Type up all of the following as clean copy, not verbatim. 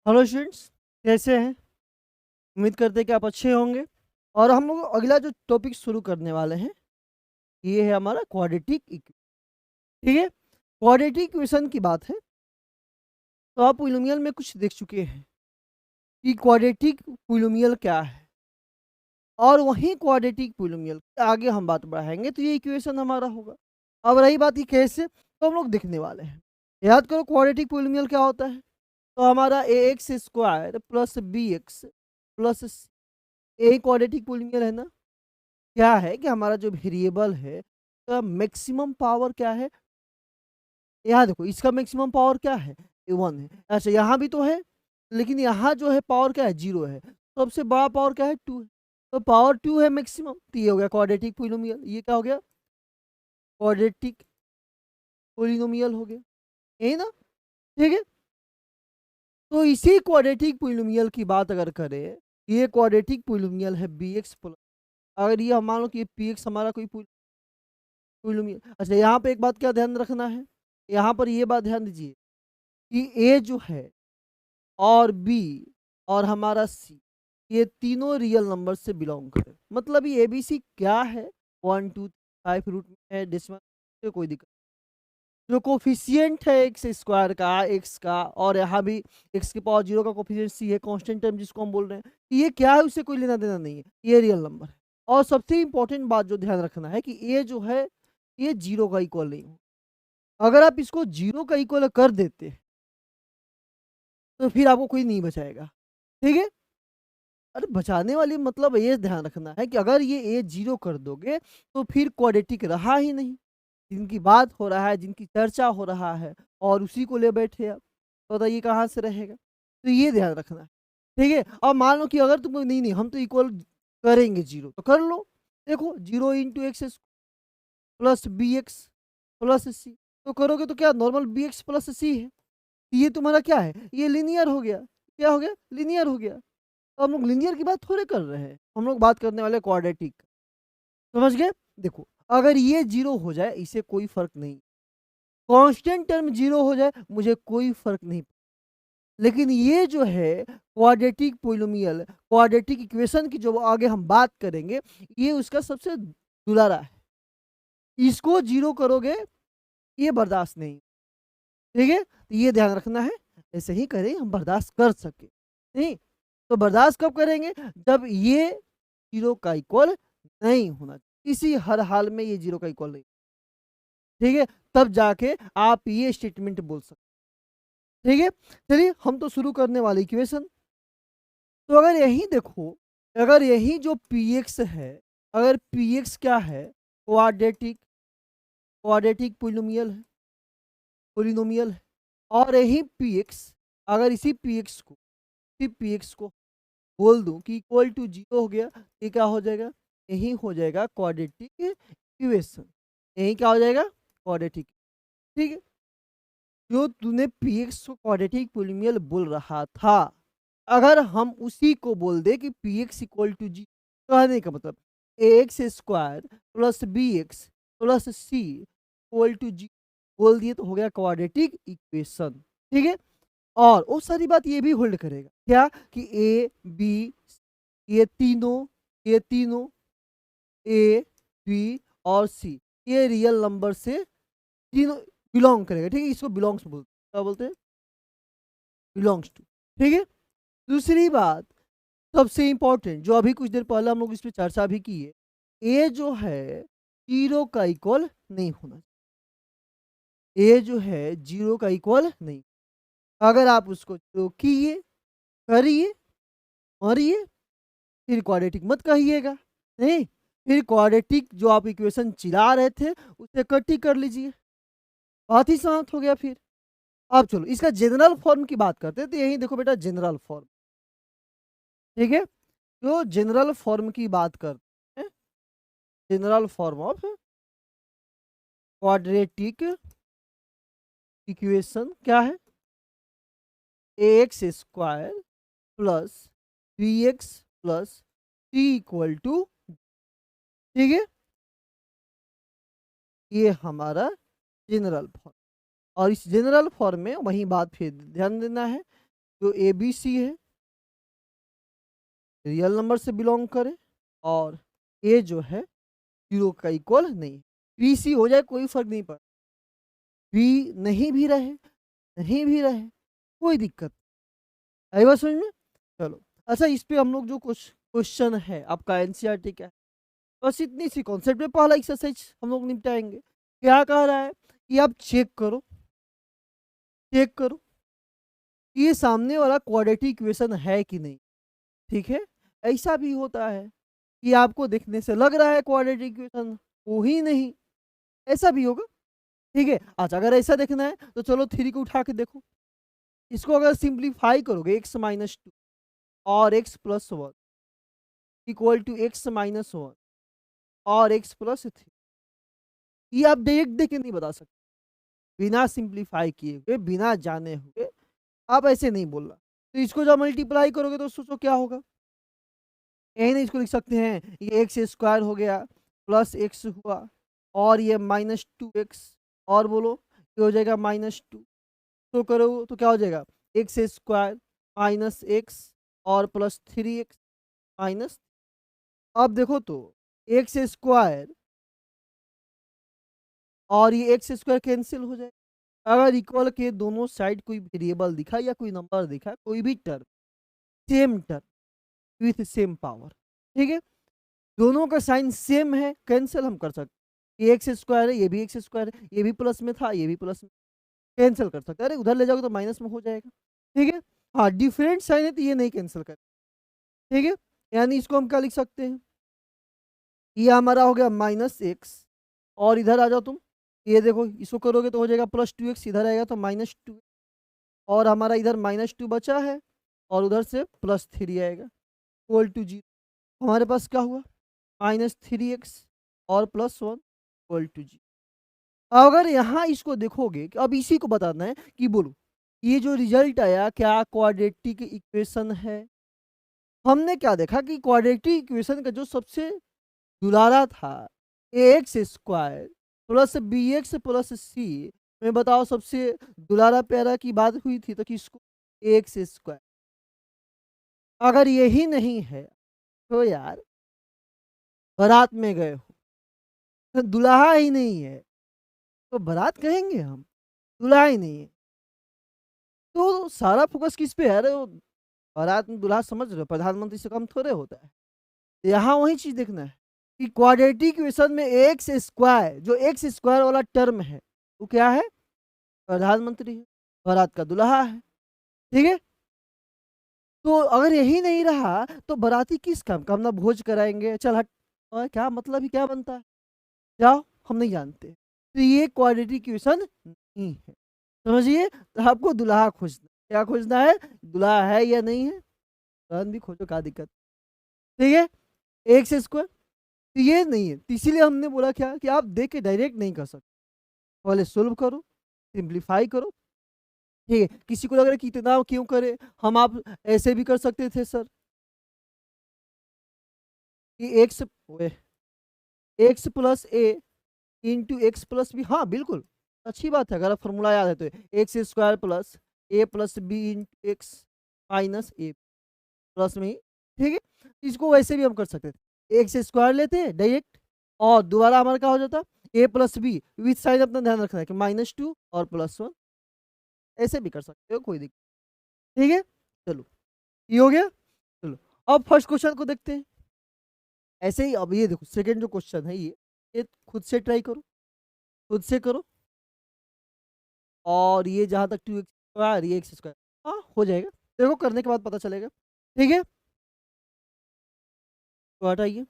Hello students, कैसे हैं? उम्मीद करते हैं कि आप अच्छे होंगे। और हम लोग अगला जो टॉपिक शुरू करने वाले हैं, ये है हमारा क्वाड्रेटिक इक्वेशन। ठीक है, क्वाड्रेटिक इक्वेशन की बात है तो आप पोलिनोमियल में कुछ देख चुके हैं कि क्वाड्रेटिक पोलिनोमियल क्या है, और वहीं क्वाड्रेटिक पोलिनोमियल आगे हम बात बढ़ाएंगे तो ये इक्वेशन हमारा होगा। अब रही बात कि कैसे, तो हम लोग देखने वाले हैं। याद करो क्वाड्रेटिक पोलिनोमियल क्या होता है। तो हमारा a x square plus b x plus a quadratic polynomial है ना। क्या है कि हमारा जो वेरिएबल है तो मैक्सिमम पावर क्या है, यहाँ देखो इसका मैक्सिमम पावर क्या है, वन है। अच्छा यहाँ भी तो है, लेकिन यहाँ जो है पावर क्या है, जीरो है। तो सबसे बड़ा पावर क्या है, टू है। तो पावर टू है मैक्सिमम, तो ये हो गया क्वाड्रेटिक पोलिनोमियल। ये क्या हो गया, क्वाड्रेटिक पोलिनोमियल हो गया, यही ना। ठीक है, तो इसी क्वाड्रेटिक पोलिनोमियल की बात अगर करें, ये क्वाड्रेटिक पोलिनोमियल है बी एक्स प्लस, अगर ये हम मान लो कि पी एक्स हमारा कोई पोलिनोमियल। अच्छा यहाँ पे एक बात क्या ध्यान रखना है, यहाँ पर ये बात ध्यान दीजिए कि ए जो है और बी और हमारा सी, ये तीनों रियल नंबर से बिलोंग करे। मतलब ये एबीसी क्या है, 1 2 3 5 रूट में है, डेसिमल से कोई दिक्कत। जो कोफिशियंट है एक्स स्क्वायर का, एक्स का, और यहाँ भी एक्स के पावर जीरो का कोफिशियंट सी है, कांस्टेंट टर्म जिसको हम बोल रहे हैं, ये क्या है, उससे कोई लेना देना नहीं है, ये रियल नंबर है। और सबसे इंपॉर्टेंट बात जो ध्यान रखना है कि ये जो है ये जीरो का इक्वल नहीं हो। अगर आप इसको जीरो का इक्वल कर देते तो फिर आपको कोई नहीं बचाएगा। ठीक है, अरे बचाने वाली मतलब ये ध्यान रखना है कि अगर ये ए जीरो कर दोगे तो फिर क्वाड्रेटिक रहा ही नहीं। जिनकी बात हो रहा है, जिनकी चर्चा हो रहा है, और उसी को ले बैठे आप, तो बताइए कहाँ से रहेगा। तो ये ध्यान रखना है। ठीक है, और मान लो कि अगर तुम नहीं नहीं हम तो इक्वल करेंगे जीरो, तो कर लो। देखो zero into x plus b x plus c, तो करोगे तो क्या normal b x plus c है, ये तुम्हारा क्या है, ये लीनियर हो गया। क्या हो गया, लीनियर हो गया। तो हम लोग लीनियर की बात थोड़े कर रहे हैं, हम लोग बात करने वाले क्वाड्रेटिक। समझ गए। देखो अगर ये जीरो हो जाए इसे कोई फर्क नहीं, कांस्टेंट टर्म जीरो हो जाए मुझे कोई फर्क नहीं, लेकिन ये जो है क्वाड्रेटिक पोलिनोमियल, क्वाड्रेटिक इक्वेशन की जो आगे हम बात करेंगे, ये उसका सबसे दुलारा है। इसको जीरो करोगे ये बर्दाश्त नहीं। ठीक है, तो ये ध्यान रखना है, ऐसे ही करें हम बर्दाश्त कर सके। नहीं तो बर्दाश्त कब करेंगे, जब ये जीरो का इक्वल नहीं होना, किसी हर हाल में ये जीरो का इक्वल नहीं। ठीक है, तब जाके आप ये स्टेटमेंट बोल सकते। ठीक है, चलिए हम तो शुरू करने वाले इक्वेशन। तो अगर यही देखो, अगर यही जो पी एक्स है, अगर पी एक्स क्या है, क्वाड्रेटिक क्वाड्रेटिक पोलिनोमियल है, और यही पी एक्स, अगर इसी पी एक्स को बोल दूं कि इक्वल टू जीरो हो गया, ये क्या हो जाएगा, यही हो जाएगा क्वाड्रेटिक इक्वेशन। यही क्या हो जाएगा, क्वाड्रेटिक। ठीक है, जो तूने पी एक्स को क्वाड्रेटिक पोलिनोमियल बोल रहा था, अगर हम उसी को बोल दे कि p x equal to g, कहने का मतलब a x square plus b x plus c equal to g बोल दिए तो हो गया क्वाड्रेटिक इक्वेशन। ठीक है, और वो सारी बात ये भी होल्ड करेगा क्या कि ए बी, ये तीनों ए बी और सी, ये रियल नंबर से तीनों बिलोंग करेगा। ठीक है, इसको बिलोंग्स बोलते हैं, क्या बोलते हैं, बिलोंग्स टू। ठीक है, दूसरी बात सबसे इंपॉर्टेंट जो अभी कुछ देर पहले हम लोग इस पर चर्चा भी की है, ए जो है जीरो का इक्वल नहीं होना, ए जो है जीरो का इक्वल नहीं। अगर आप उसको जीरो किए, करिए, मरिए, फिर क्वाड्रेटिक मत कहिएगा। नहीं, फिर क्वाड्रेटिक जो आप इक्वेशन चिरा रहे थे उसे कट ही कर लीजिए, बात ही समाप्त हो गया फिर। अब चलो इसका जनरल फॉर्म की बात करते हैं, तो यही देखो बेटा जनरल फॉर्म। ठीक है, जो जनरल फॉर्म की बात करते हैं, general form of quadratic equation क्या है, a x square plus b x plus c equal to. ठीक है, ये हमारा जनरल फॉर्म। और इस जनरल फॉर्म में वही बात फिर ध्यान देना है जो ए बी सी है रियल नंबर से बिलोंग करे और ए जो है 0 का इक्वल नहीं। बी सी हो जाए कोई फर्क नहीं पड़ता, बी नहीं भी रहे नहीं भी रहे कोई दिक्कत। आई बात समझ में? चलो अच्छा, इस पे हम लोग जो कुछ क्वेश्चन है आपका एनसीईआरटी का है, बस इतनी सी कॉन्सेप्ट में पहला एक्सरसाइज हम लोग निपटाएंगे। क्या कह रहा है कि आप चेक करो कि ये सामने वाला क्वाड्रेटिक इक्वेशन है कि नहीं। ठीक है, ऐसा भी होता है कि आपको देखने से लग रहा है क्वाड्रेटिक इक्वेशन हो ही नहीं, ऐसा भी होगा। ठीक है, अच्छा अगर ऐसा देखना है तो चलो 3 को उठा के देखो। इसको अगर सिंप्लीफाई करोगे x माइनस 2 और x plus 1 equal to x minus 1 और x प्लस 3, ये आप डायरेक्ट देख के नहीं बता सकते, बिना सिंप्लीफाई किए हुए बिना जाने हुए आप ऐसे नहीं बोल रहा। तो इसको जब मल्टीप्लाई करोगे तो सोचो क्या होगा। यही नहीं, इसको लिख सकते हैं ये एक्स स्क्वायर हो गया प्लस एक्स हुआ और ये माइनस 2x और बोलो ये हो जाएगा माइनस 2। तो करो तो क्या हो जाएगा एक्स स्क्वायर माइनस एक्स और प्लस 3x माइनस। अब देखो तो एक्स स्क्वायर और ये एक्स स्क्वायर कैंसिल हो जाए। अगर इक्वल के दोनों साइड कोई वेरिएबल दिखा या कोई नंबर दिखा, कोई भी term, same term with same power, ठीक है, दोनों का साइन सेम है, कैंसिल हम कर सकते। ये एक्स स्क्वायर है, ये भी एक्स स्क्वायर है, ये भी प्लस में था, ये भी प्लस में, कैंसिल कर सकते। अरे उधर ले जाओगे तो माइनस में हो जाएगा। ठीक है, हाँ डिफरेंट साइन है तो ये नहीं कैंसिल कर। ठीक है, यानी इसको हम क्या लिख सकते हैं, ये हमारा हो गया माइनस एक्स और इधर आ जाओ तुम, ये देखो इसको करोगे तो हो जाएगा प्लस 2x, इधर आएगा तो माइनस 2 और हमारा इधर माइनस 2 बचा है और उधर से प्लस 3 आएगा इक्वल टू 0। हमारे पास क्या हुआ माइनस 3x और प्लस 1 इक्वल टू 0। अगर यहाँ इसको देखोगे कि अब इसी को बताना है कि बोलो ये जो रिजल्ट आया क्या क्वाड्रेटिक इक्वेशन है। हमने क्या देखा कि क्वाड्रेटिक इक्वेशन का जो सबसे दुलारा था a x square plus b x plus c में, बताओ सबसे दुलारा प्यारा की बात हुई थी तो किसको, ए एक्स स्क्वायर। अगर यही नहीं है तो यार बारात में गए हो तो दुल्हा ही नहीं है तो बारात कहेंगे हम, दुल्हा ही नहीं है। तो सारा फोकस किस पे है, अरे वो बारात में दुल्हा समझ रहे हो, प्रधानमंत्री से कम थोड़े होता है। यहाँ वही चीज देखना है कि क्वाड्रेटिक इक्वेशन में एक्स स्क्वायर, जो एक्स स्क्वायर वाला टर्म है वो क्या है, प्रधानमंत्री है, बारात का दुल्हा है। ठीक है, तो अगर यही नहीं रहा तो बाराती किस काम का, हम ना भोज कराएंगे, चल हट, और क्या मतलब ही क्या बनता है, जाओ हम नहीं जानते। तो ये क्वाड्रेटिक इक्वेशन नहीं है, समझिए। तो आपको दुल्हा खोजना, क्या खोजना है, दुल्हा है या नहीं है, दुल्हन भी खोजो, क्या दिक्कत। ठीक है, एक्स स्क्वायर तो ये नहीं है, तो इसीलिए हमने बोला क्या कि आप देख के डायरेक्ट नहीं कर सकते, पहले सोल्व करो, सिंप्लीफाई करो। ठीक है, किसी को लग रहा है कि इतना क्यों करे, हम आप ऐसे भी कर सकते थे सर कि एक्स प्लस ए इंटू एक्स प्लस बी। हाँ बिल्कुल अच्छी बात है, अगर आप फॉर्मूला याद है तो x square plus A plus B into x minus a plus में ही। ठीक है, इसको वैसे भी हम कर सकते थे, एक्स स्क्वायर लेते हैं डायरेक्ट और दोबारा हमारा क्या हो जाता ए प्लस बी विथ साइन, अपना ध्यान रखना है कि -2 और +1, ऐसे भी कर सकते हो, कोई दिक्कत। ठीक है, चलो ये हो गया। चलो अब फर्स्ट क्वेश्चन को देखते हैं। ऐसे ही अब ये देखो सेकंड जो क्वेश्चन है ये खुद से ट्राई करो, खुद से करो। और ये जहाँ तक 2x स्क्वायर ये x स्क्वायर, हाँ हो जाएगा, देखो करने के बाद पता चलेगा। ठीक है, तो हटाइए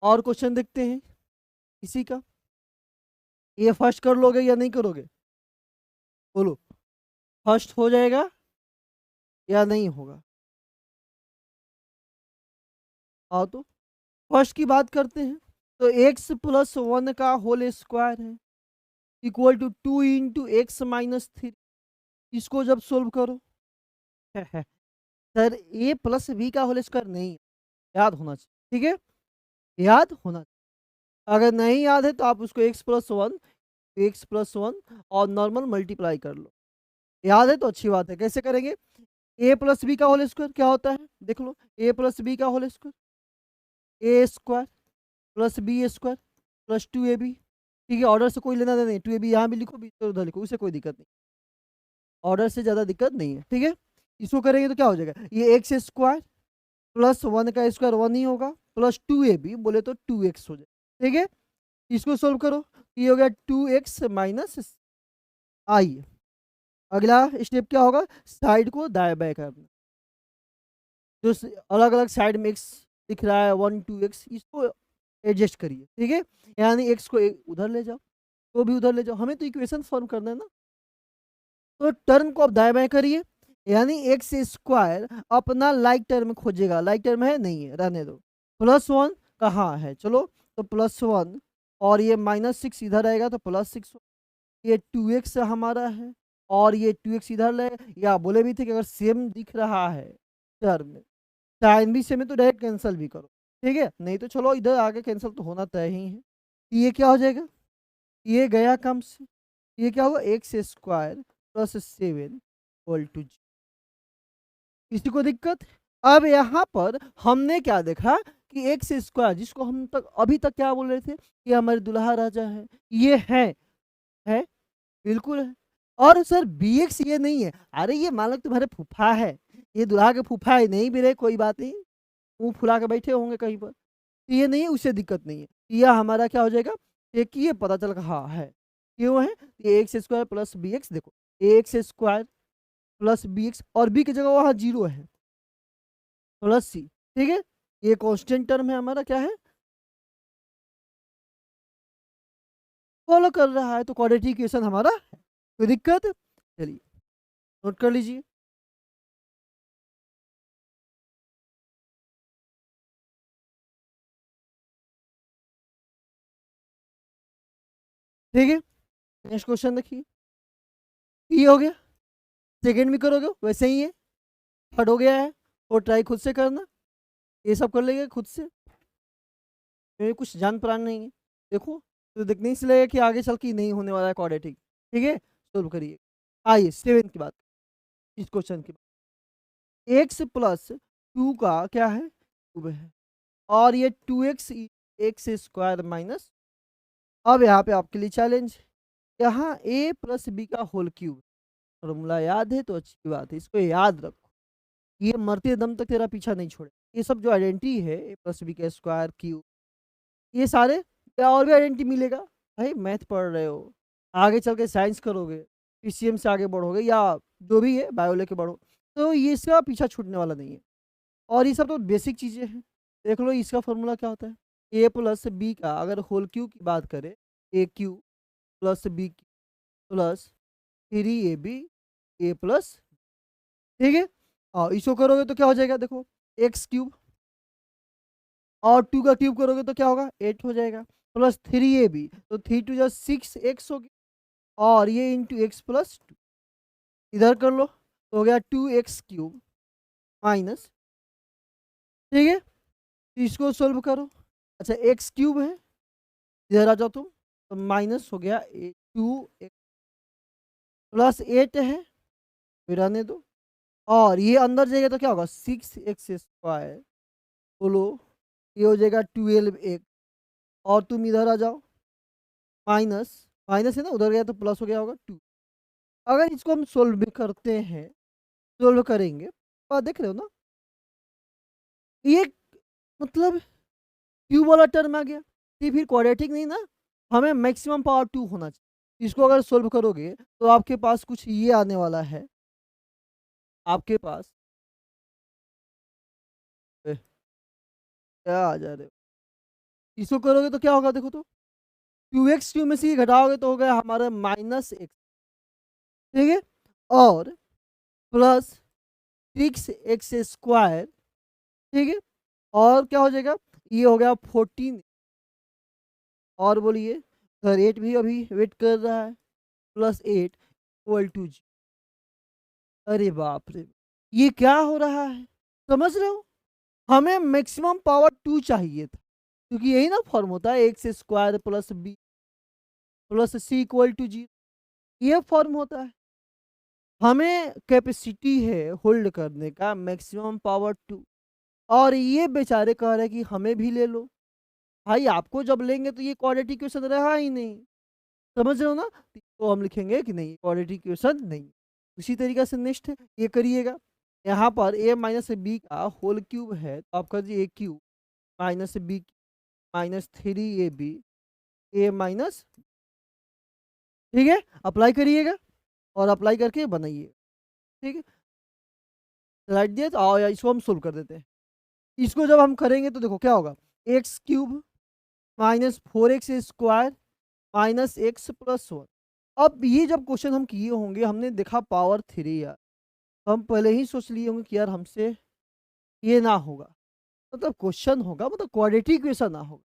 और क्वेश्चन देखते हैं इसी का। ये फर्स्ट कर लोगे या नहीं करोगे, बोलो फर्स्ट हो जाएगा या नहीं होगा। आओ तो फर्स्ट की बात करते हैं, तो x प्लस 1 का होल स्क्वायर है equal to 2 into x minus 3। इसको जब सोल्व करो सर ए प्लस बी का होल स्क्वायर नहीं, याद होना चाहिए। ठीक है, याद होना चाहिए। अगर नहीं याद है तो आप उसको एक्स प्लस वन और नॉर्मल मल्टीप्लाई कर लो। याद है तो अच्छी बात है, कैसे करेंगे, ए प्लस बी का होल स्क्वायर क्या होता है, देख लो, ए प्लस बी का whole square a square plus b square plus 2ab। ठीक है, ऑर्डर से कोई लेना देना नहीं, 2ab यहाँ भी लिखो, बी उधर लिखो, उससे कोई दिक्कत नहीं, ऑर्डर से ज़्यादा दिक्कत नहीं है। ठीक है, इसको करेंगे तो क्या हो जाएगा, ये एक्स स्क्वायर प्लस 1 का स्क्वायर 1 ही होगा, प्लस 2ab बोले तो 2x हो जाएगा। ठीक है, इसको सोल्व करो, ये हो गया 2x माइनस आई। अगला स्टेप क्या होगा, साइड को दाएं बाएं करना, जो अलग अलग साइड में एक्स दिख रहा है 1 2x, इसको एडजस्ट करिए। ठीक है, यानी एक्स को उधर ले जाओ, तो भी उधर ले जाओ, हमें तो इक्वेशन फॉर्म करना है ना, तो टर्म को आप दाएं बाएं करिए, यानी एक्स स्क्वायर अपना लाइक टर्म खोजेगा, लाइक टर्म है नहीं है, रहने दो। +1 कहाँ है, चलो, तो +1 और ये -6 इधर आएगा तो +6, ये 2x हमारा है और ये 2x इधर ले, या बोले भी थे कि अगर सेम दिख रहा है टर्म, साइन भी सेम है तो डायरेक्ट कैंसिल भी करो। ठीक है, नहीं तो चलो इधर आगे कैंसिल तो होना तय ही है। ये क्या हो जाएगा, ये गया कम से, ये क्या होगा, एक्स स्क्वायर +7 इक्वल टू जी। किसी को दिक्कत। अब यहाँ पर हमने क्या देखा कि एक्स स्क्वायर, जिसको हम तक अभी तक क्या बोल रहे थे कि हमारे दुल्हा राजा है, ये है बिल्कुल है। और सर बी एक्स ये नहीं है, अरे ये मान लो तुम्हारे फूफा है, ये दुल्हा के फूफा है, नहीं भी रहे कोई बात नहीं, मुंह फुला के बैठे होंगे कहीं पर, तो ये नहीं है, उससे दिक्कत नहीं है, यह हमारा क्या हो जाएगा, एक ये पता चल हाँ है, क्यों है, ये x square plus b x, देखो x square plus b x और बी की जगह वहाँ 0 है प्लस सी। ठीक है, ये कांस्टेंट टर्म है हमारा, क्या है, फॉलो कर रहा है, तो क्वाड्रेटिक इक्वेशन हमारा है, कोई दिक्कत, चलिए नोट कर लीजिए। ठीक है, नेक्स्ट क्वेश्चन देखिए, ये हो गया, सेकेंड भी करोगे वैसे ही है, थर्ड हो गया है, और ट्राई खुद से करना, ये सब कर लेंगे खुद से, मेरे कुछ जान प्राण नहीं है, देखो तो देखने ही से लगेगा कि आगे चल के नहीं होने वाला है क्वाड्रेटिक। ठीक है, सोल्व करिए। आइए सेवन की बात, इस क्वेश्चन की बात, एक्स प्लस 2 का क्या है, क्यूब है, और ये 2x एक्स स्क्वायर माइनस, अब यहाँ पे आपके लिए चैलेंज, यहाँ a प्लस बी का होल क्यूब, फॉर्मूला याद है तो अच्छी बात है, इसको याद रखो, ये मरते दम तक तेरा पीछा नहीं छोड़े। ये सब जो आइडेंटिटी है, a प्लस बी का स्क्वायर क्यूब, ये सारे, या और भी आइडेंटिटी मिलेगा, भाई मैथ पढ़ रहे हो, आगे चल के साइंस करोगे, पीसीएम से आगे बढ़ोगे, या जो भी है बायो लेके बढ़ो, तो ये इसका पीछा छूटने वाला नहीं है। और ये सब तो बेसिक चीज़ें हैं, देख लो इसका फॉर्मूला क्या होता है, ए प्लस बी का अगर होल क्यू की बात करें, a cube plus b plus 3ab a plus. ठीक है, और इसको करोगे तो क्या हो जाएगा, देखो एक्स क्यूब और 2 का क्यूब करोगे तो क्या होगा, 8 हो जाएगा, प्लस 3ab, तो 3 2 6 x होगी, और ये इंटू एक्स प्लस 2, इधर कर लो तो हो गया 2x क्यूब माइनस। ठीक है, इसको सोल्व करो, अच्छा एक्स क्यूब है, इधर आ जाओ तुम, तो माइनस हो गया 2x प्लस 8 है, फिर आने दो, और ये अंदर जाएगा तो क्या होगा 6x स्क्वायर, बोलो ये हो जाएगा 12x, और तुम इधर आ जाओ, माइनस माइनस है ना, उधर गया तो प्लस हो गया होगा 2। अगर इसको हम सोल्व भी करते हैं, सोल्व करेंगे, और देख रहे हो ना, ये मतलब क्यूब वाला टर्म आ गया, ये फिर क्वाड्रेटिक नहीं ना, हमें मैक्सिमम पावर 2 होना चाहिए। इसको अगर सोल्व करोगे तो आपके पास कुछ ये आने वाला है, आपके पास क्या आ जा रहे हो, इसको करोगे तो क्या होगा, देखो तो 2x क्यूब में से ये घटाओगे तो हो गया हमारा -x। ठीक है, और प्लस 6x स्क्वायर। ठीक है, और क्या हो जाएगा, ये हो गया 14, और बोलिए सर 8 भी अभी वेट कर रहा है, +8 इक्वल टू जी। अरे बाप रे, ये क्या हो रहा है, समझ रहे हो, हमें मैक्सिमम पावर 2 चाहिए था, क्योंकि यही ना फॉर्म होता है x square plus b plus c equal to g, ये फॉर्म होता है। हमें कैपेसिटी है होल्ड करने का मैक्सिमम पावर 2, और ये बेचारे कह रहे हैं कि हमें भी ले लो। भाई आपको जब लेंगे तो ये क्वाड्रेटिक इक्वेशन रहा ही नहीं, समझ रहे हो ना? तो हम लिखेंगे कि नहीं, क्वाड्रेटिक इक्वेशन नहीं। उसी तरीके से नेक्स्ट ये करिएगा, यहाँ पर a माइनस बी का होल क्यूब है, तो आप कर दीजिए a cube minus B minus 3ab a minus, ठीक है? अप्लाई करिएगा और अप्लाई करके बनाइए, ठीक है? राइट दिया, तो आओ यार इसको हम सोल्व कर देते हैं। इसको जब हम करेंगे तो देखो क्या होगा, x cube minus 4x square minus x plus 1। अब ये जब क्वेश्चन हम किए होंगे, हमने देखा पावर 3 यार, तो हम पहले ही सोच लिए होंगे कि यार हमसे ये ना होगा, मतलब क्वेश्चन होगा मतलब क्वाड्रेटिक इक्वेशन ना होगा,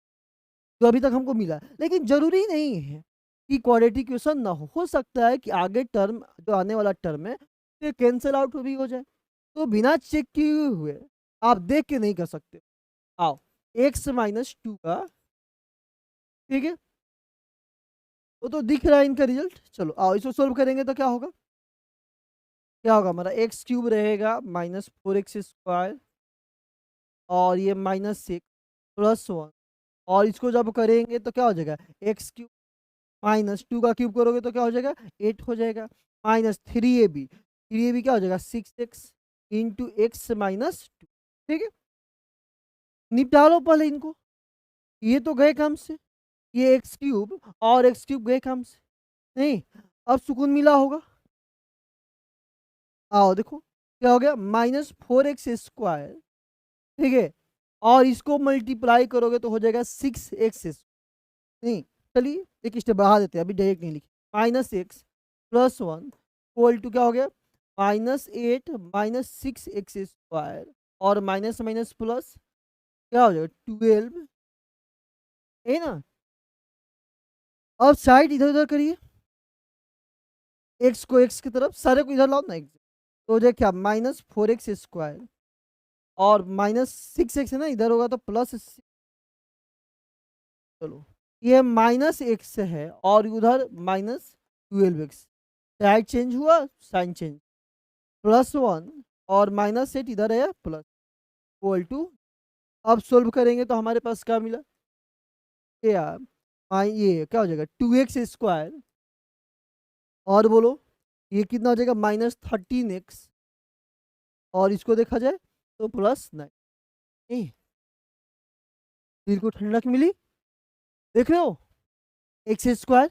जो अभी तक हमको मिला है। लेकिन जरूरी नहीं है कि क्वाड्रेटिक इक्वेशन ना हो सकता है कि आगे टर्म जो आने वाला टर्म है ये कैंसिल आउट भी हो जाए, तो बिना चेक किए हुए आप देख के नहीं कर सकते। आओ एक्स माइनस 2 का, ठीक है, वो तो दिख रहा है इनका रिजल्ट। चलो आओ इसको सोल्व करेंगे तो क्या होगा, क्या होगा हमारा एक्स क्यूब रहेगा माइनस 4x स्क्वायर और ये माइनस 6 प्लस 1, और इसको जब करेंगे तो क्या हो जाएगा, एक्स क्यूब माइनस 2 का क्यूब करोगे तो क्या हो जाएगा 8 हो जाएगा, माइनस 3ab क्या हो जाएगा 6x इंटू एक्स माइनस 2, ठीक है? निपटा लो पहले इनको, ये तो गए काम से, ये एक्स क्यूब और एक्स क्यूब गए काम से, नहीं अब सुकून मिला होगा। आओ देखो क्या हो गया, माइनस 4x स्क्वायर, ठीक है, और इसको मल्टीप्लाई करोगे तो हो जाएगा 6x, नहीं चलिए एक स्टेप बढ़ा देते हैं, अभी डायरेक्ट नहीं लिखे, minus x plus 1 equal to क्या हो गया, माइनस 8 माइनस 6x स्क्वायर और माइनस माइनस प्लस क्या हो जाएगा 12, है ना? अब साइड इधर उधर करिए, एक्स को एक्स की तरफ, सारे को इधर लाओ ना, एक्स तो हो जाएगा क्या माइनस 4x स्क्वायर और माइनस 6x है ना, इधर होगा तो प्लस, चलो ये माइनस एक्स है और उधर माइनस 12x, साइड चेंज हुआ, साइन चेंज, प्लस 1 और माइनस 8 इधर है प्लस, इक्वल टू, अब सोल्व करेंगे तो हमारे पास क्या मिला, ये यार ये क्या हो जाएगा 2x स्क्वायर, और बोलो ये कितना हो जाएगा माइनस 13x, और इसको देखा जाए तो प्लस 9, दिल को ठंडक मिली, देख रहे हो, x square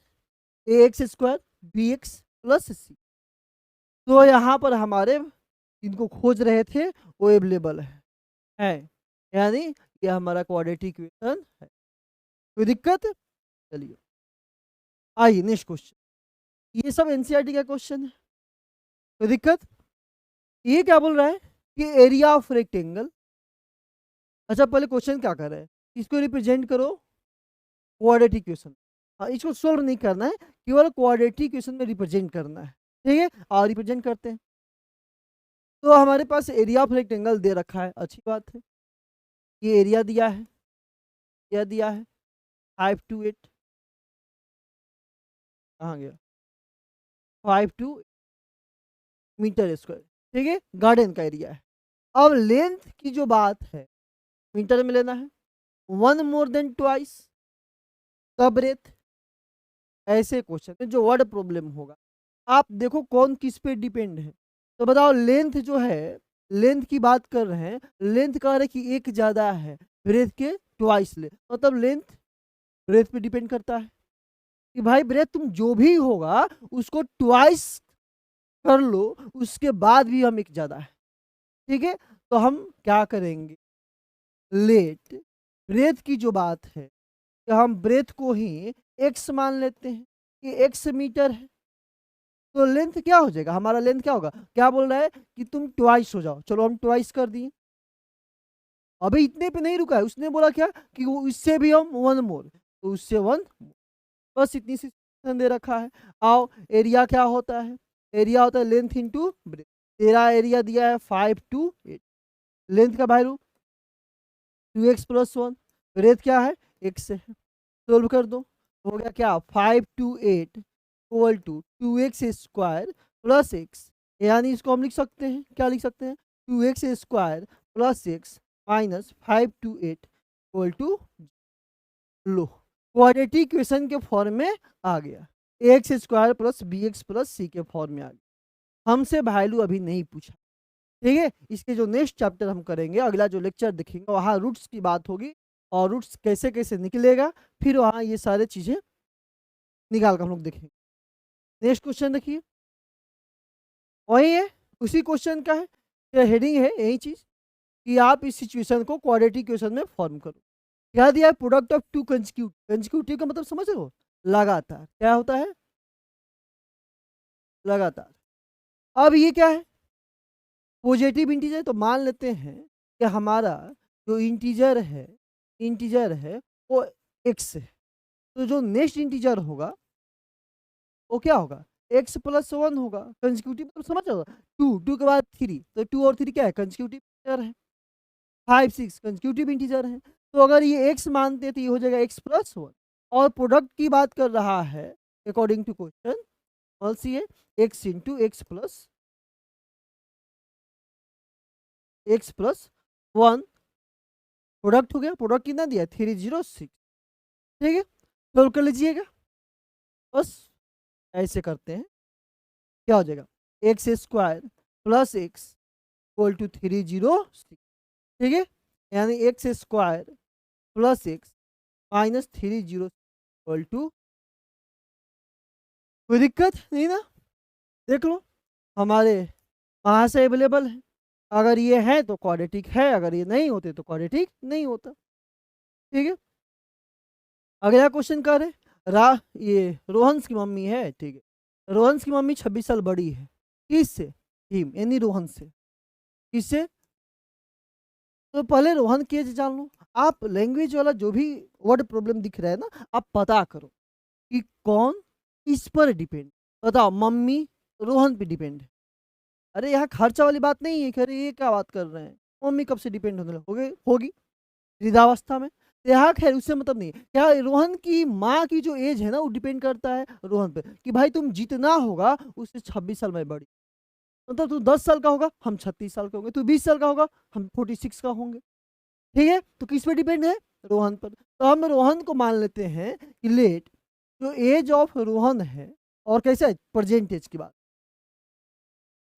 a x square b x plus c, तो यहाँ पर हमारे इनको खोज रहे थे वो अवेलेबल है, यानी ये हमारा क्वाड्रेटिक इक्वेशन है। कोई दिक्कत? चलिए आइए नेक्स्ट क्वेश्चन, ये सब एनसीईआरटी का क्वेश्चन है, कोई दिक्कत? ये क्या बोल रहा है कि एरिया ऑफ रेक्टेंगल, अच्छा पहले क्वेश्चन क्या कर रहा है, इसको रिप्रेजेंट करो क्वाड्रेटिक इक्वेशन, इसको सोल्व नहीं करना है, केवल क्वाड्रेटिक इक्वेशन में रिप्रेजेंट करना है, ठीक है? और रिप्रेजेंट करते हैं, तो हमारे पास एरिया ऑफ रेक्टेंगल दे रखा है, अच्छी बात है, ये एरिया दिया है, क्या दिया है 528, कहाँ गया 52 मीटर स्क्वायर, ठीक है, गार्डन का एरिया है। अब लेंथ की जो बात है मीटर में लेना है, 1 मोर देन ट्वाइस का ब्रेथ, ऐसे क्वेश्चन में जो वर्ड प्रॉब्लम होगा आप देखो कौन किस पे डिपेंड है, तो बताओ लेंथ जो है, लेंथ की बात कर रहे हैं, लेंथ कह रहे कि एक ज्यादा है ब्रेथ के ट्वाइस ले, मतलब लेंथ ब्रेथ पे डिपेंड करता है कि भाई ब्रेथ तुम जो भी होगा उसको ट्वाइस कर लो, उसके बाद भी हम एक ज्यादा है, ठीक है? तो हम क्या करेंगे, लेट ब्रेथ की जो बात है कि हम ब्रेथ को ही एक्स मान लेते हैं कि एक्स मीटर है, तो लेंथ क्या हो जाएगा, हमारा लेंथ क्या होगा, क्या बोल रहा है कि तुम ट्वाइस हो जाओ, चलो हम ट्वाइस कर दिए, अभी इतने पे नहीं रुका है, उसने बोला क्या कि वो इससे भी हम 1 मोर, तो उससे 1, बस इतनी सी दे रखा है। आओ एरिया क्या होता है, एरिया होता है लेंथ इंटू ब्रेथ, तेरा एरिया दिया है 528, लेंथ का वैल्यू 2x प्लस 1, ब्रेथ क्या है x है, सोल्व कर दो, हो गया क्या 528 equal to 2x square plus x, यानी इसको हम लिख सकते हैं, क्या लिख सकते हैं, 2x square plus x minus 528 equal to, लो क्वाड्रेटिक इक्वेशन के फॉर्म में आ गया, x square plus b x plus c के फॉर्म में आ गया। हमसे वैल्यू अभी नहीं पूछा, ठीक है। इसके जो नेक्स्ट चैप्टर हम करेंगे, अगला जो लेक्चर देखेंगे, वहाँ रूट्स की बात होगी और रूट्स कैसे कैसे निकलेगा, फिर वहाँ ये सारे चीज़ें निकाल कर हम लोग देखेंगे। नेक्स्ट क्वेश्चन देखिए, वही है, उसी क्वेश्चन का है, हेडिंग है यही चीज़ कि आप इस सिचुएशन को क्वाड्रेटिक इक्वेशन में फॉर्म करो। क्या दिया है, प्रोडक्ट ऑफ टू कंसेक्यूटिव का मतलब समझ रहे हो, लगातार, क्या होता है, लगातार। अब ये क्या है, पॉजिटिव इंटीजर, तो मान लेते हैं कि हमारा जो इंटीजर है वो एक्स है, तो जो नेक्स्ट इंटीजर होगा वो क्या होगा, एक्स प्लस वन होगा, कंसेक्यूटिव मतलब समझ रहे हो, टू के बाद थ्री, तो टू और थ्री क्या है, कंसेक्यूटिव इंटीजर है, 5 6 कंसेक्यूटिव इंटीजर है। तो अगर ये एक्स मानते हैं तो ये हो जाएगा एक्स प्लस वन, और प्रोडक्ट की बात कर रहा है अकॉर्डिंग टू क्वेश्चन, ऑल्सो ये x into x plus one, product हो गया, प्रोडक्ट कितना दिया 306, ठीक है, सोल्व कर लीजिएगा, बस ऐसे करते हैं, क्या हो जाएगा, x square plus x equal to 306, ठीक है, यानी x square plus x minus 306 equal to, कोई दिक्कत नहीं ना, देख लो हमारे वहाँ से अवेलेबल है, अगर ये है तो क्वाड्रेटिक है, अगर ये नहीं होते तो क्वाड्रेटिक नहीं होता, ठीक है। अगला क्वेश्चन कर रहे, ये रोहन्स की मम्मी है, ठीक है, रोहन्स की मम्मी 26 साल बड़ी है, किससे, हिम यानी रोहन से, किससे, तो पहले रोहन की एज जान लो, आप लैंग्वेज वाला जो भी वर्ड प्रॉब्लम दिख रहा है ना, आप पता करो कि कौन इस पर डिपेंड, बताओ मम्मी रोहन पे डिपेंड है, अरे यहाँ खर्चा वाली बात नहीं है, अरे ये क्या बात कर रहे हैं, मम्मी कब से डिपेंड होने लगोगे, होगी वृद्धावस्था में, तो यहाँ खैर उससे मतलब नहीं है, क्या रोहन की माँ की जो एज है ना वो डिपेंड करता है रोहन पे, कि भाई तुम जितना होगा उससे 26 साल में बड़ी, मतलब तू 10 साल का होगा हम 36 साल के होंगे, तू 20 साल का होगा हम 46 का होंगे, ठीक है, तो किस पे डिपेंड है, रोहन पर, तो हम रोहन को मान लेते हैं कि लेट जो एज ऑफ रोहन है, और कैसा है प्रेजेंट एज की बात,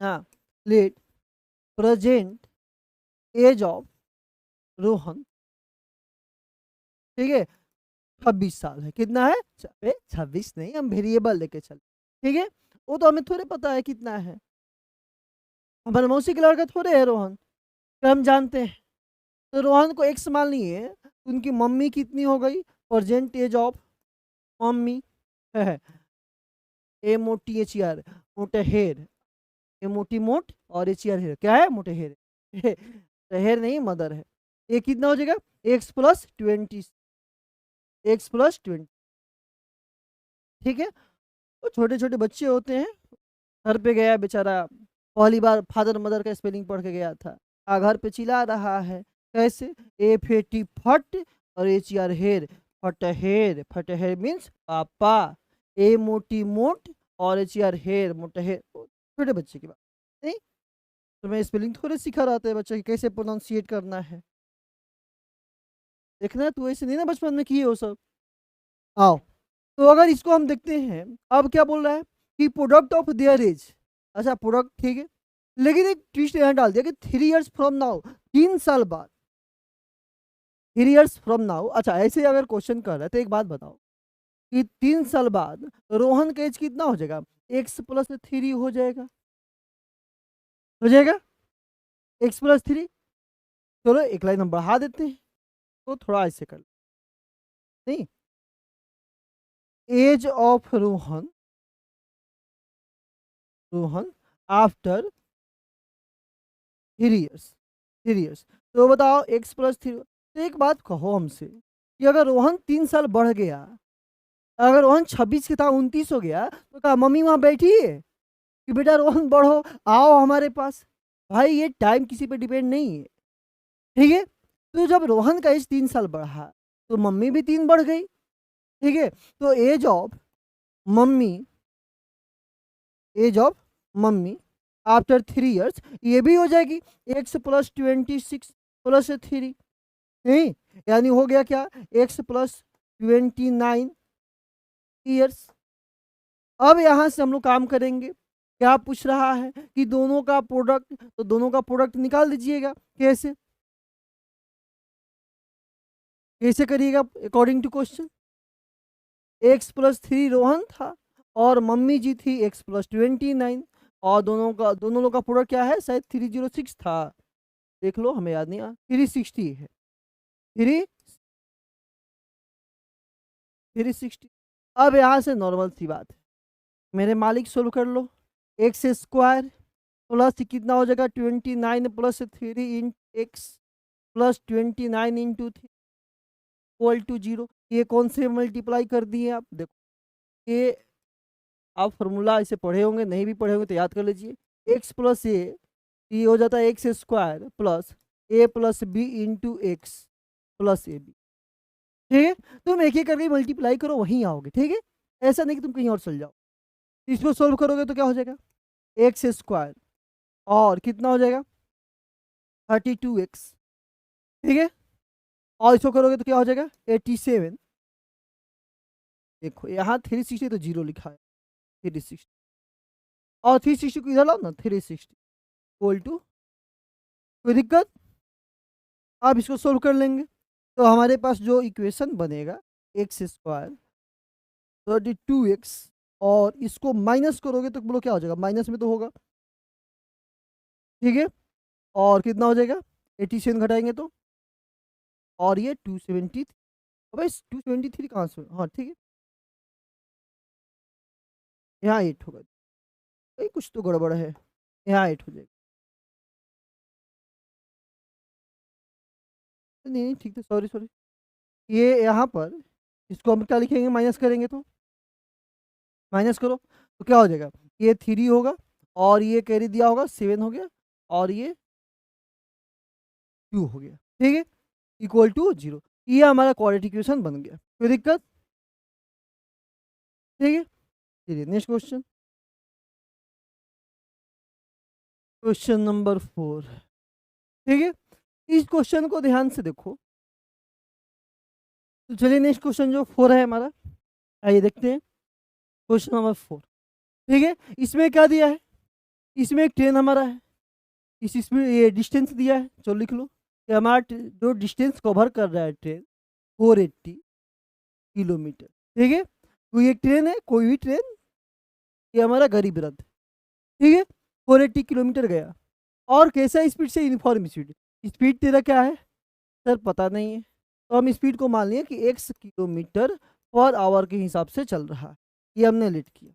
हाँ, let present age of Rohan, ठीक है, 26 साल है, कितना है, 26 नहीं, हम वेरिएबल लेके चल, ठीक है, वो तो हमें थोड़े पता है कितना है, हमारे मौसी के लड़का थोड़े है रोहन, तो हम जानते हैं, तो रोहन को एक्स मान लिए, उनकी मम्मी कितनी हो गई, प्रेजेंट एज ऑफ मम्मी है MOTHER, मोटेहेर, मोट और एचियर हेर, क्या है मोटेहेर, हेर नहीं मदर है, ये कितना हो जाएगा एक्स प्लस 20, ठीक है। तो छोटे छोटे बच्चे होते हैं, घर पे गया बेचारा, पहली बार फादर मदर का स्पेलिंग पढ़ के गया था, घर पे चिल्ला रहा है, कैसे, FAT फट और HER हेर, फटहेर, फटहेर मीन्स पापा, मोट और HER हेर, मोटहेर, छोटे बच्चे की बात नहीं, तो मैं स्पेलिंग थोड़े सिखा रहा था बच्चे की कैसे प्रोनाउंसिएट करना है, देखना है तू ऐसे नहीं ना बचपन में किए हो सब, आओ, तो अगर इसको हम देखते हैं, अब क्या बोल रहा है कि प्रोडक्ट ऑफ देयर एज, अच्छा प्रोडक्ट ठीक है, लेकिन एक ट्विस्ट यहाँ डाल दिया कि 3 years फ्रॉम नाउ, 3 साल बाद, 3 years फ्रॉम नाउ, अच्छा ऐसे अगर क्वेश्चन कर रहा है तो एक बात बताओ कि 3 साल बाद रोहन का एज कितना हो जाएगा, एक्स प्लस 3 हो जाएगा x+3, चलो एक लाइन हम बढ़ा देते हैं, तो थोड़ा ऐसे कर, नहीं, age of Rohan after 3 years, तो बताओ x+3, तो एक बात कहो हमसे कि अगर रोहन 3 साल बढ़ गया, अगर रोहन 26 के था 29 हो गया, तो क्या मम्मी वहां बैठी है कि बेटा रोहन बढ़ो, आओ हमारे पास, भाई ये टाइम किसी पे डिपेंड नहीं है, ठीक है, तो जब रोहन का एज 3 साल बढ़ा तो मम्मी भी 3 बढ़ गई, ठीक है, तो age of mummy after 3 years ये भी हो जाएगी x प्लस 26 प्लस 3, नहीं यानी हो गया क्या x प्लस 29 years। अब यहाँ से हम लोग काम करेंगे, क्या पूछ रहा है कि दोनों का प्रोडक्ट, तो दोनों का प्रोडक्ट निकाल दीजिएगा। कैसे कैसे करिएगा according to question. x plus 3 Rohan था और मम्मी जी थी x प्लस 29, और दोनों लोग का प्रोडक्ट क्या है, शायद 306 था, देख लो हमें याद नहीं आ 360 है, 360। अब यहाँ से नॉर्मल सी बात है, मेरे मालिक सोल्व कर लो, एक्स स्क्वायर प्लस कितना हो जाएगा 29 plus 3 in x plus 29 into 3 equal to 0। ये कौन से मल्टीप्लाई कर दिए आप, देखो ये आप फॉर्मूला इसे पढ़े होंगे, नहीं भी पढ़े होंगे तो याद कर लीजिए, एक्स प्लस ये हो जाता है x square plus A plus B into x plus A B. ठीक है, तुम एक एक करके मल्टीप्लाई करो वहीं आओगे, ठीक है, ऐसा नहीं कि तुम कहीं और चल जाओ। इसको सोल्व करोगे तो क्या हो जाएगा एक्स स्क्वायर और कितना हो जाएगा 32x, ठीक है, और इसको करोगे तो क्या हो जाएगा 87। देखो यहाँ 360 तो 0 लिखा है, 360 और 360 को इधर लाओ ना, 360 इक्वल टू, कोई दिक्कत। अब इसको सोल्व कर लेंगे तो हमारे पास जो इक्वेशन बनेगा एक्स स्क्वायर 32x, और इसको माइनस करोगे तो बोलो क्या हो जाएगा, माइनस में तो होगा, ठीक है, और कितना हो जाएगा 87 घटाएंगे तो, और ये 273, भाई 273 कहाँ से, हाँ ठीक है, यहाँ 8 होगा, कुछ तो गड़बड़ है, यहाँ 8 हो जाएगा, नहीं नहीं ठीक है, सॉरी सॉरी, ये यहाँ पर इसको हम क्या लिखेंगे, माइनस करेंगे तो, माइनस करो तो क्या हो जाएगा, ये 3 होगा और ये कैरी दिया होगा 7 हो गया और ये 2 हो गया, ठीक है, इक्वल टू 0। ये हमारा क्वाड्रेटिक इक्वेशन बन गया, कोई दिक्कत, ठीक है। चलिए नेक्स्ट क्वेश्चन, क्वेश्चन नंबर 4, ठीक है, इस क्वेश्चन को ध्यान से देखो। तो चलिए नेक्स्ट क्वेश्चन जो 4 है हमारा, आइए देखते हैं क्वेश्चन नंबर 4, ठीक है। इसमें क्या दिया है, इसमें एक ट्रेन हमारा है, इसमें ये डिस्टेंस दिया है, चलो लिख लो कि हमारा जो डिस्टेंस कवर कर रहा है ट्रेन 480 किलोमीटर, ठीक है, कोई एक ट्रेन है, कोई भी ट्रेन, ये हमारा गरीब रथ, ठीक है, 480 किलोमीटर गया, और कैसा स्पीड से, यूनिफॉर्म स्पीड, स्पीड तेरा क्या है सर पता नहीं है, तो हम स्पीड को मान लिए कि x किलोमीटर पर आवर के हिसाब से चल रहा है, ये हमने लेट किया।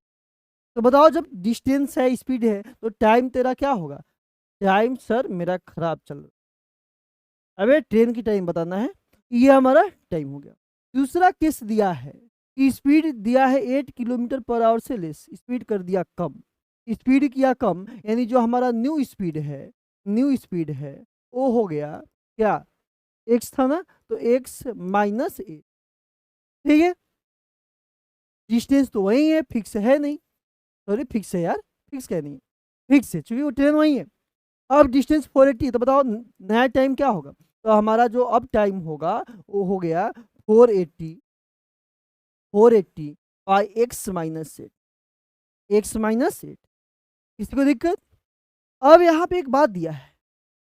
तो बताओ जब डिस्टेंस है स्पीड है तो टाइम तेरा क्या होगा, टाइम सर मेरा खराब चल रहा है, अबे ट्रेन की टाइम बताना है, ये हमारा टाइम हो गया। दूसरा केस दिया है कि स्पीड दिया है 8 किलोमीटर पर आवर से लेस, स्पीड कर दिया कम, स्पीड किया कम, यानी जो हमारा न्यू स्पीड है वो हो गया क्या, एक्स था ना, तो एक्स माइनस 8, ठीक है, डिस्टेंस तो वही है, फिक्स है नहीं, सॉरी फिक्स है यार, फिक्स क्या नहीं है, फिक्स है क्योंकि वो ट्रेन वही है। अब डिस्टेंस 480, तो बताओ नया टाइम क्या होगा, तो हमारा जो अब टाइम होगा वो हो गया 480 बाई एक्स माइनस 8, किसी को दिक्कत। अब यहाँ पे एक बात दिया है,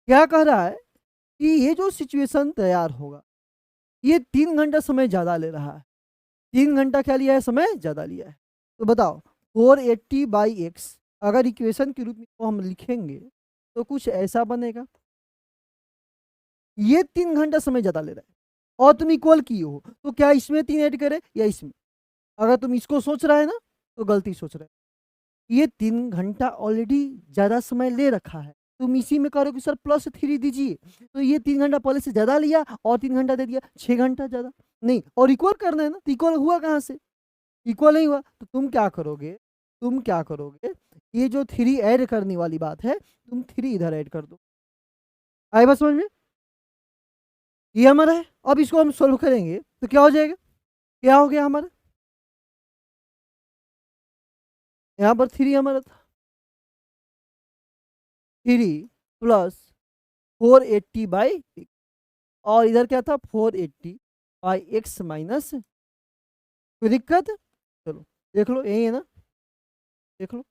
क्या कह रहा है कि ये जो सिचुएशन तैयार होगा ये 3 घंटा समय ज़्यादा ले रहा है, 3 घंटा क्या लिया है, समय ज़्यादा लिया है। तो बताओ 480 बाई एक्स अगर इक्वेशन के रूप में को हम लिखेंगे तो कुछ ऐसा बनेगा, ये 3 घंटा समय ज़्यादा ले रहा है और तुम इक्वल किए हो, तो क्या इसमें 3 ऐड करे या इसमें, अगर तुम इसको सोच रहा है ना तो गलती सोच रहे है, ये 3 घंटा ऑलरेडी ज़्यादा समय ले रखा है, तुम इसी में करो कि सर +3 दीजिए, तो ये 3 घंटा पहले से ज़्यादा लिया और 3 घंटा दे दिया, 6 घंटा ज़्यादा नहीं, और इक्वल करना है ना, तो इक्वल हुआ कहाँ से, इक्वल नहीं हुआ, तो तुम क्या करोगे, ये जो 3 ऐड करने वाली बात है, तुम 3 इधर ऐड कर दो, आए बात समझ में, ये हमारा है। अब इसको हम सोल्व करेंगे तो क्या हो जाएगा, क्या हो गया हमारा, यहाँ पर 3 हमारा था, 3 प्लस 480 बाई, और इधर क्या था 480 बाई एक्स माइनस, कोई दिक्कत? चलो देख लो, यही है ना, देख लो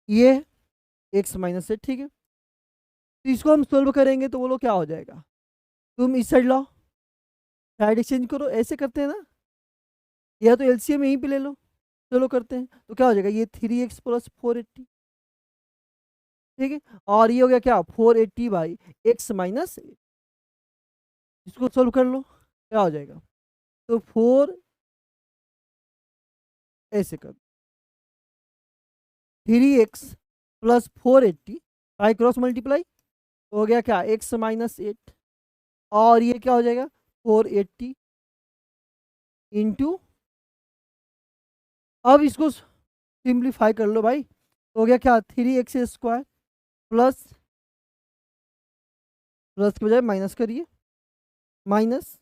ये एक्स माइनस है, ठीक है। तो इसको हम सोल्व करेंगे तो बोलो क्या हो जाएगा, तुम इस साइड लाओ, साइड एक्सचेंज करो, ऐसे करते हैं ना, या तो एलसीएम यहीं पे ले लो, चलो करते हैं। तो क्या हो जाएगा, ये 3x प्लस 480, ठीक है। और ये हो गया क्या 480 बाई एक्स माइनस, इसको सोल्व कर लो, क्या हो जाएगा, तो 4 ऐसे कर, 3x plus 480 by cross multiply, हो गया क्या x माइनस 8, और ये क्या हो जाएगा 480 इंटू, अब इसको सिंप्लीफाई कर लो भाई, हो गया क्या 3x स्क्वायर प्लस, प्लस के बजाय माइनस करिए, minus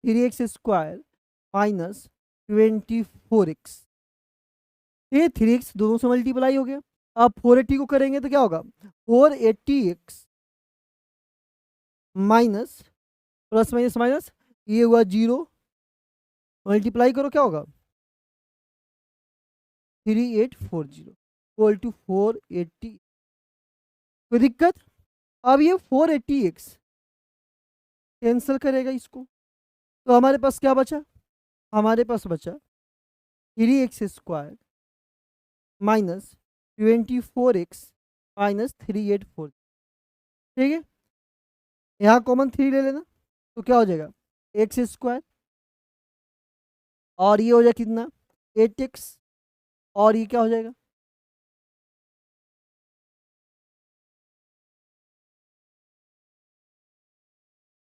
3x square minus 24x, ये 3x दोनों से मल्टीप्लाई हो गया। अब 480 को करेंगे तो क्या होगा 480x minus, plus minus minus, ये हुआ 0, मल्टीप्लाई करो क्या होगा 3840 इक्वल टू 480, कोई दिक्कत? अब ये 480x कैंसिल करेगा इसको, तो हमारे पास क्या बचा, हमारे पास बचा 3x square minus 24x minus 384, ठीक है। यहाँ कॉमन 3 ले लेना, तो क्या हो जाएगा एक्स स्क्वायर, और ये हो जाएगा कितना 8x, और ये क्या हो जाएगा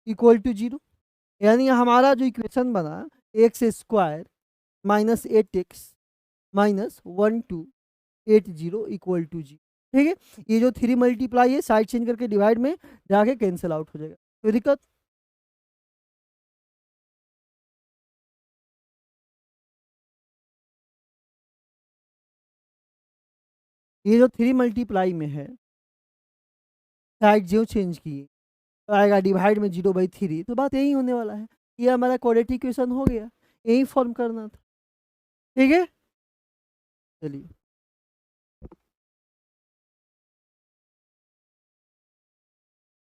इक्वल टू 0, यानी हमारा जो इक्वेशन बना x square minus 8x minus 1280 equal to 0, ठीक है। ये जो 3 मल्टीप्लाई है साइड चेंज करके डिवाइड में जाके कैंसिल आउट हो जाएगा, कोई दिक्कत? ये जो 3 मल्टीप्लाई में है साइड जो चेंज किए तो आएगा डिवाइड में 0/3, तो बात यही होने वाला है, ये हमारा क्वाड्रेटिक इक्वेशन हो गया, यही फॉर्म करना था, ठीक है। चलिए।